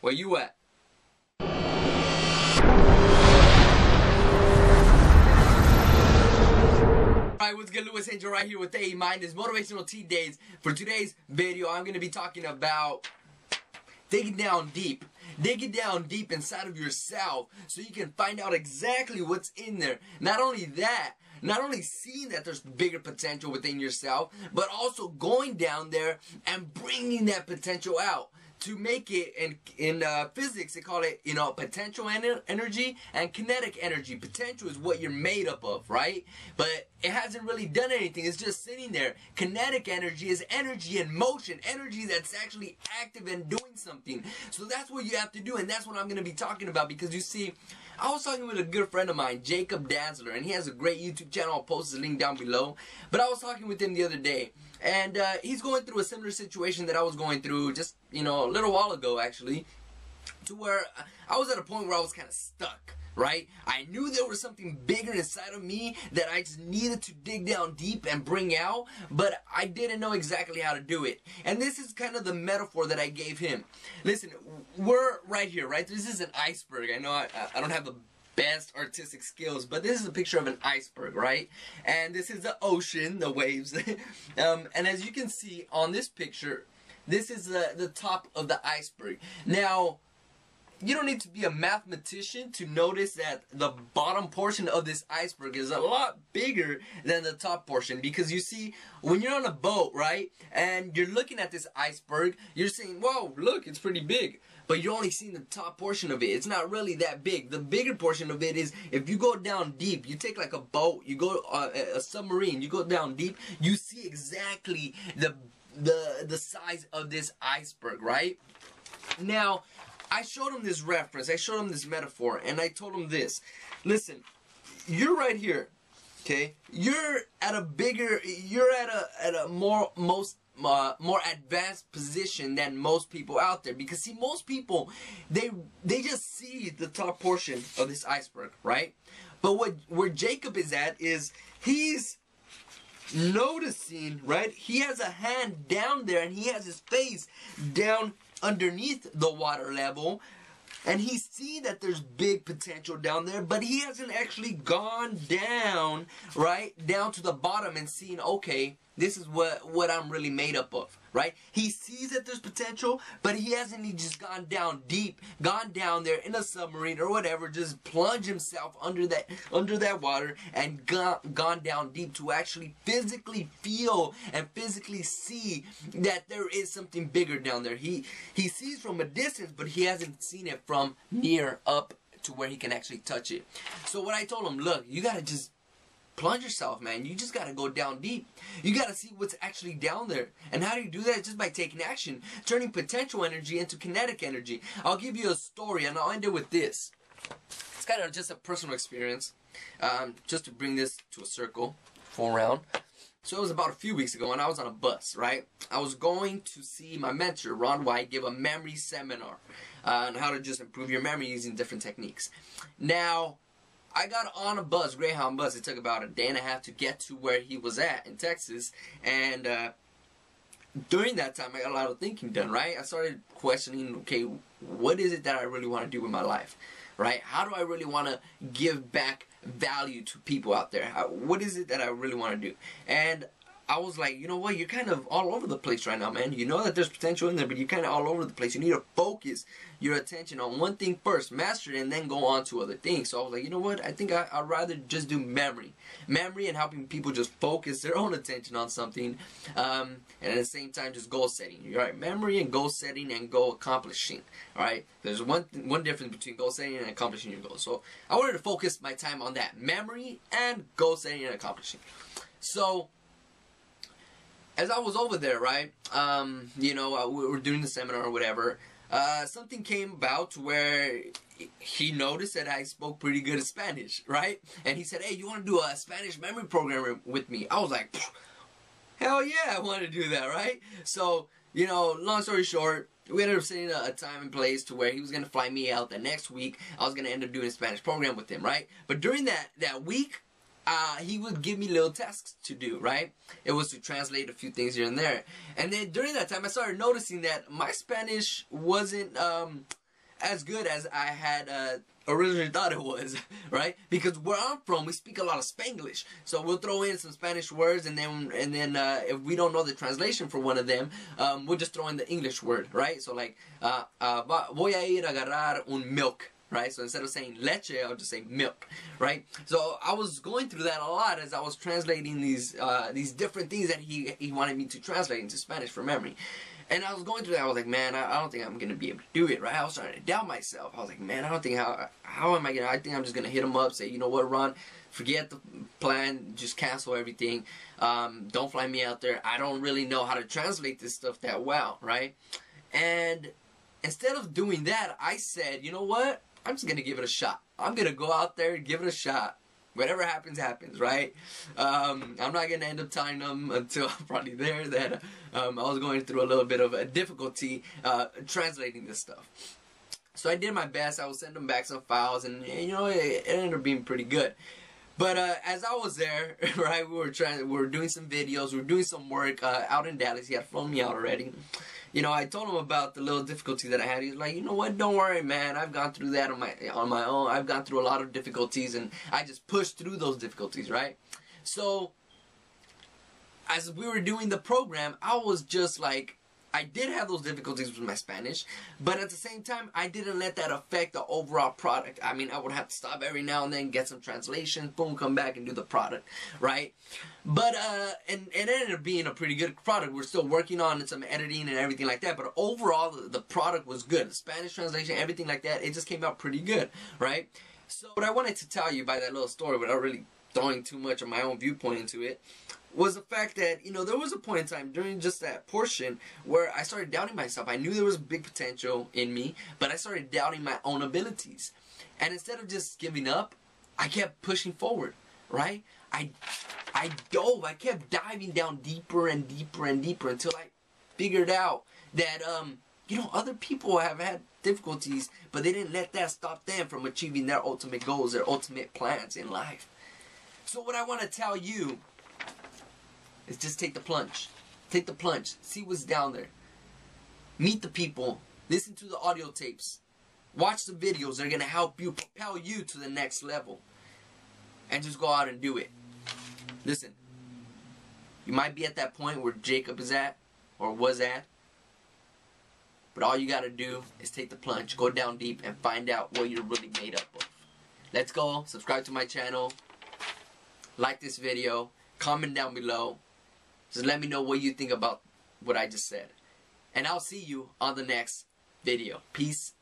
Where you at? Alright, what's good? Lewis Angel right here with A Mind. It's Motivational Tea Days. For today's video, I'm going to be talking about digging down deep. Digging down deep inside of yourself so you can find out exactly what's in there. Not only that, not only seeing that there's bigger potential within yourself, but also going down there and bringing that potential out. To make it, in physics, they call it, potential energy and kinetic energy. Potential is what you're made up of, right? But it hasn't really done anything. It's just sitting there. Kinetic energy is energy in motion. Energy that's actually active and doing something. So that's what you have to do, and that's what I'm going to be talking about. Because you see, I was talking with a good friend of mine, Jacob Dazzler, and he has a great YouTube channel. I'll post the link down below. But I was talking with him the other day, and he's going through a similar situation that I was going through just, a little while ago, actually, to where I was at a point where I was kind of stuck, right? I knew there was something bigger inside of me that I just needed to dig down deep and bring out, but I didn't know exactly how to do it. And this is kind of the metaphor that I gave him. Listen, we're right here, right? This is an iceberg. I know I don't have the best artistic skills, but this is a picture of an iceberg, right? And this is the ocean, the waves. And as you can see on this picture, this is the top of the iceberg. Now, you don't need to be a mathematician to notice that the bottom portion of this iceberg is a lot bigger than the top portion. Because you see, when you're on a boat, right, and you're looking at this iceberg, you're saying, whoa, look, it's pretty big. But you're only seeing the top portion of it. It's not really that big. The bigger portion of it is, if you go down deep, you take like a boat, you go a submarine, you go down deep, you see exactly the size of this iceberg, right? Now, I showed him this reference, I showed him this metaphor, and I told him this. Listen, you're right here, okay? You're at a more advanced position than most people out there. Because see, most people, they just see the top portion of this iceberg, right? But where Jacob is at is he's noticing, right? He has a hand down there and he has his face down underneath the water level, and he sees that there's big potential down there, but he hasn't actually gone down, right, down to the bottom and seen, okay, this is what I'm really made up of, right? He sees that there's potential, but he hasn't just gone down deep, gone down there in a submarine or whatever, just plunged himself under that water and gone down deep to actually physically feel and physically see that there is something bigger down there. He sees from a distance, but he hasn't seen it from near up to where he can actually touch it. So what I told him, look, you gotta just plunge yourself, man. You just gotta go down deep. You gotta see what's actually down there. And how do you do that? Just by taking action. Turning potential energy into kinetic energy. I'll give you a story, and I'll end it with this. It's kind of just a personal experience. Just to bring this to a circle, full round. So it was about a few weeks ago, and I was on a bus, right? I was going to see my mentor, Ron White, give a memory seminar on how to just improve your memory using different techniques. Now, I got on a bus, Greyhound bus. It took about a day and a half to get to where he was at in Texas. And during that time, I got a lot of thinking done, right? I started questioning, okay, what is it that I really want to do with my life, right? How do I really want to give back value to people out there? What is it that I really want to do? And I was like, you know what, you're kind of all over the place right now, man. You know that there's potential in there, but you're kind of all over the place. You need to focus your attention on one thing first, master it, and then go on to other things. So I was like, you know what, I think I'd rather just do memory and helping people just focus their own attention on something, and at the same time just goal setting. You're right, memory and goal setting and goal accomplishing. All right, there's one difference between goal setting and accomplishing your goals. So I wanted to focus my time on that, memory and goal setting and accomplishing. So as I was over there, right, we were doing the seminar or whatever, something came about where he noticed that I spoke pretty good Spanish, right? And he said, hey, you want to do a Spanish memory program with me? I was like, hell yeah, I want to do that, right? So, long story short, we ended up setting a time and place to where he was going to fly me out the next week. I was going to end up doing a Spanish program with him, right? But during that week, he would give me little tasks to do, right? It was to translate a few things here and there. And then during that time, I started noticing that my Spanish wasn't as good as I had originally thought it was, right? Because where I'm from, we speak a lot of Spanglish, so we'll throw in some Spanish words, and then if we don't know the translation for one of them, we'll just throw in the English word, right? So like, voy a ir a agarrar un milk, right? So instead of saying leche, I'll just say milk, right? So I was going through that a lot as I was translating these different things that he wanted me to translate into Spanish from memory. And I was going through that. I was like, man, I don't think I'm going to be able to do it, right? I was starting to doubt myself. I was like, man, I don't think how am I going to, I think I'm just going to hit him up, say, you know what, Ron, forget the plan, just cancel everything. Don't fly me out there. I don't really know how to translate this stuff that well, right? And instead of doing that, I said, you know what? I'm just going to give it a shot. I'm going to go out there and give it a shot. Whatever happens, happens, right? I'm not going to end up telling them until I'm probably there that I was going through a little bit of a difficulty translating this stuff. So I did my best. I will send them back some files, and you know, it ended up being pretty good. But as I was there, right, we were doing some videos, we were doing some work out in Dallas. He had flown me out already. You know, I told him about the little difficulty that I had. He was like, you know what, don't worry, man. I've gone through that on my own. I've gone through a lot of difficulties, and I just pushed through those difficulties, right? So, as we were doing the program, I was just like, I did have those difficulties with my Spanish, but at the same time, I didn't let that affect the overall product. I mean, I would have to stop every now and then, get some translations, boom, come back and do the product, right? But, and it ended up being a pretty good product. We're still working on some editing and everything like that, but overall, the product was good. The Spanish translation, everything like that, it just came out pretty good, right? So, what I wanted to tell you by that little story, without really throwing too much of my own viewpoint into it, was the fact that, you know, there was a point in time during just that portion where I started doubting myself. I knew there was big potential in me, but I started doubting my own abilities. And instead of just giving up, I kept pushing forward, right? I dove. I kept diving down deeper and deeper and deeper until I figured out that, you know, other people have had difficulties, but they didn't let that stop them from achieving their ultimate goals, their ultimate plans in life. So what I want to tell you is just take the plunge. Take the plunge. See what's down there. Meet the people. Listen to the audio tapes. Watch the videos. They're going to help you, propel you to the next level. And just go out and do it. Listen. You might be at that point where Jacob is at, or was at. But all you got to do is take the plunge. Go down deep and find out what you're really made up of. Let's go. Subscribe to my channel. Like this video. Comment down below. Just let me know what you think about what I just said. And I'll see you on the next video. Peace